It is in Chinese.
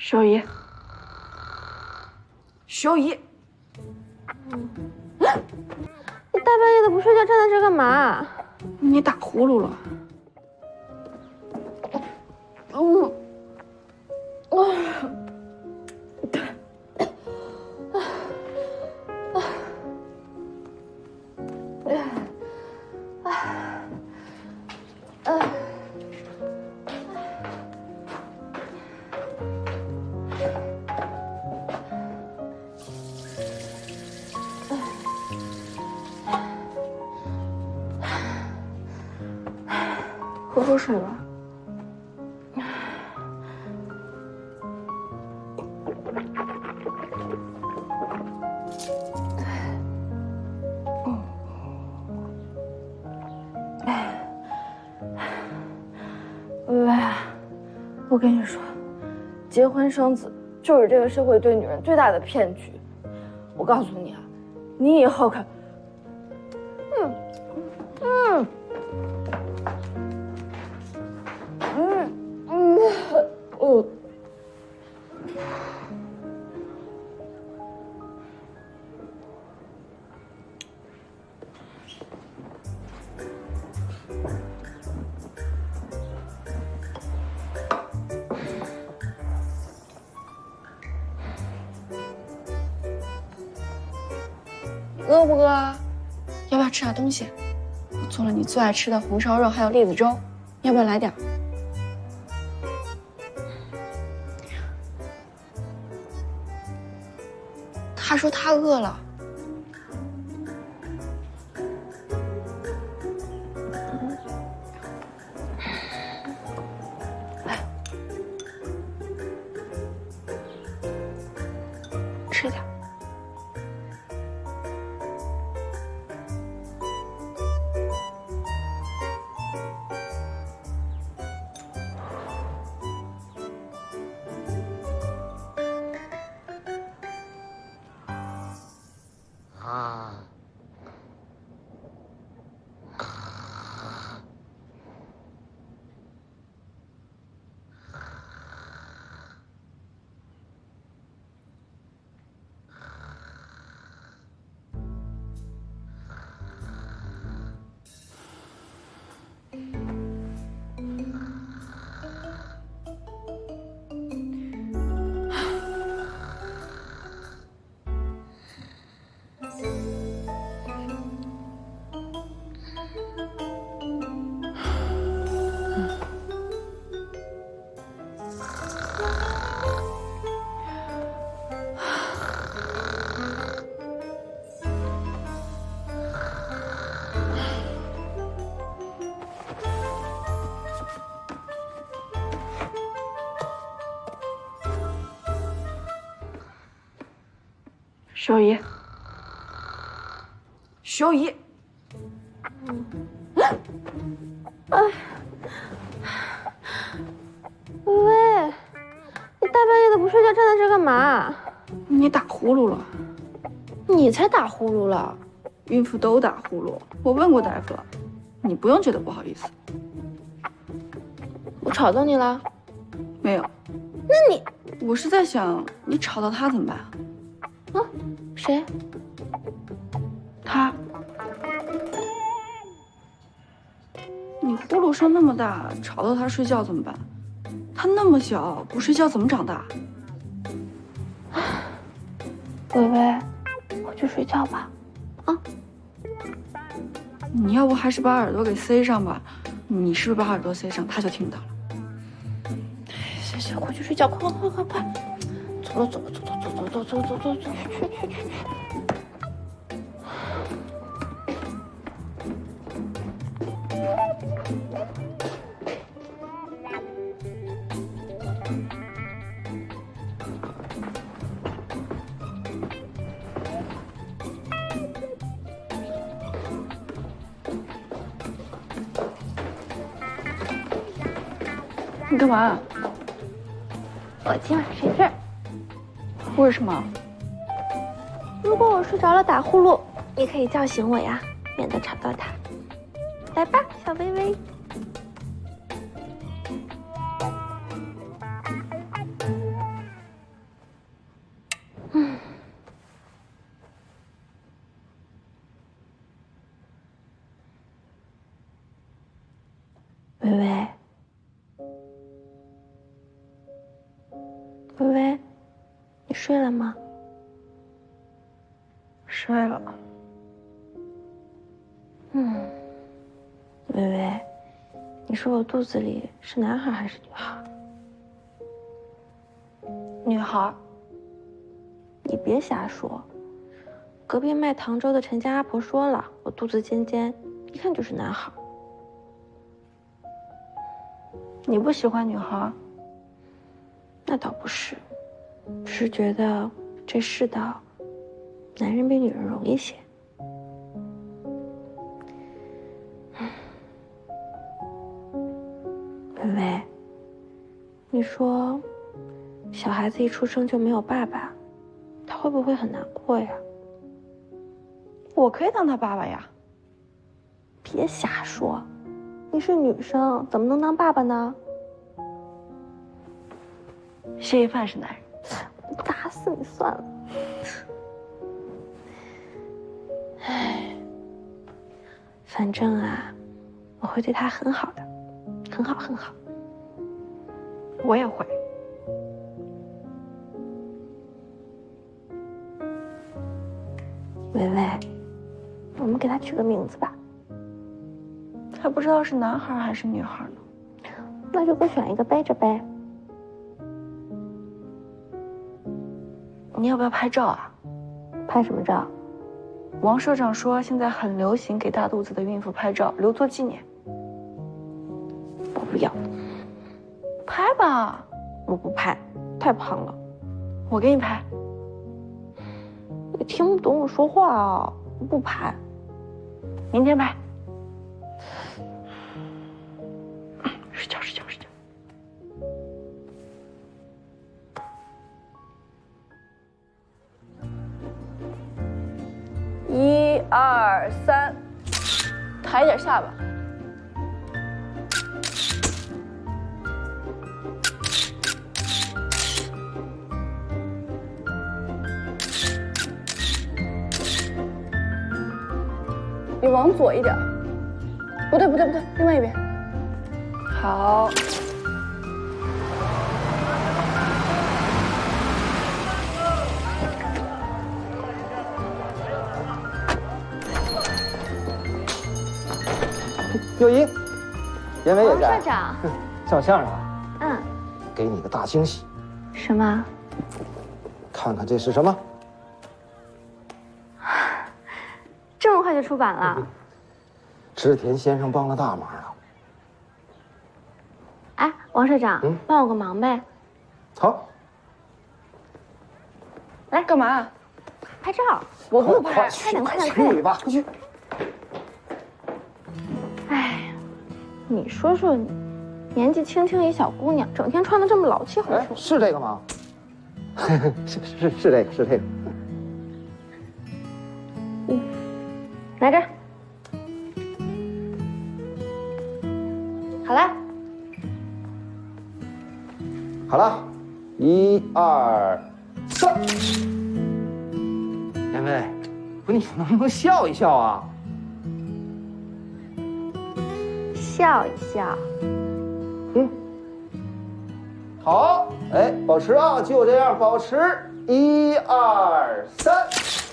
小姨，小姨，你大半夜的不睡觉，站在这干嘛？你打呼噜了。喝口水吧。薇薇，我跟你说，结婚生子就是这个社会对女人最大的骗局。我告诉你啊，你以后可……饿不饿啊？要不要吃点东西？我做了你最爱吃的红烧肉，还有栗子粥，要不要来点？他说他饿了。吃点。小姨，小姨，薇薇，你大半夜的不睡觉，站在这干嘛？你打呼噜了。你才打呼噜了。孕妇都打呼噜，我问过大夫了，你不用觉得不好意思。我吵到你了？没有。那你……我是在想，你吵到他怎么办？啊？谁？他。你呼噜声那么大，吵到他睡觉怎么办？他那么小，不睡觉怎么长大？薇薇，回去睡觉吧。啊？你要不还是把耳朵给塞上吧？你是不是把耳朵塞上，他就听不到了？行，回去睡觉，快！走，去。你干嘛？我今晚睡这儿。为什么？如果我睡着了打呼噜，你可以叫醒我呀，免得吵到他。来吧，小薇薇。微微，你睡了吗？睡了。微微，你说我肚子里是男孩还是女孩？女孩。你别瞎说。隔壁卖糖粥的陈家阿婆说了，我肚子尖尖，一看就是男孩。你不喜欢女孩？那倒不是，只是觉得这世道，男人比女人容易些。微微，你说，小孩子一出生就没有爸爸，他会不会很难过呀？我可以当他爸爸呀。别瞎说，你是女生，怎么能当爸爸呢？谢一范是男人。打死你算了。唉，反正啊，我会对他很好的，很好很好。我也会。微微，我们给他取个名字吧。还不知道是男孩还是女孩呢。那就各选一个背着呗。你要不要拍照啊？拍什么照？王社长说现在很流行给大肚子的孕妇拍照，留作纪念。我不要。拍吧。我不拍，太胖了。我给你拍。你听不懂我说话啊！我不拍。明天拍。睡觉睡觉睡觉。1、2、3，抬一点下巴。你往左一点。不对不对不对，另外一边。好。又英，严伟也在。王社长，照相啊？嗯。给你个大惊喜。什么？看看这是什么？这么快就出版了？织田先生帮了大忙啊！哎，王社长，帮我个忙呗。好。来，干嘛？拍照。我不拍，快点快点快点！吧，快去。哎，你说说你，年纪轻轻一小姑娘，整天穿的这么老气横秋。是这个吗？是这个，是这个。来这儿。好了。好了，1、2、3。严伟，不，你能不能笑一笑啊？笑一笑。好，哎，保持啊，就这样，保持。1、2、3。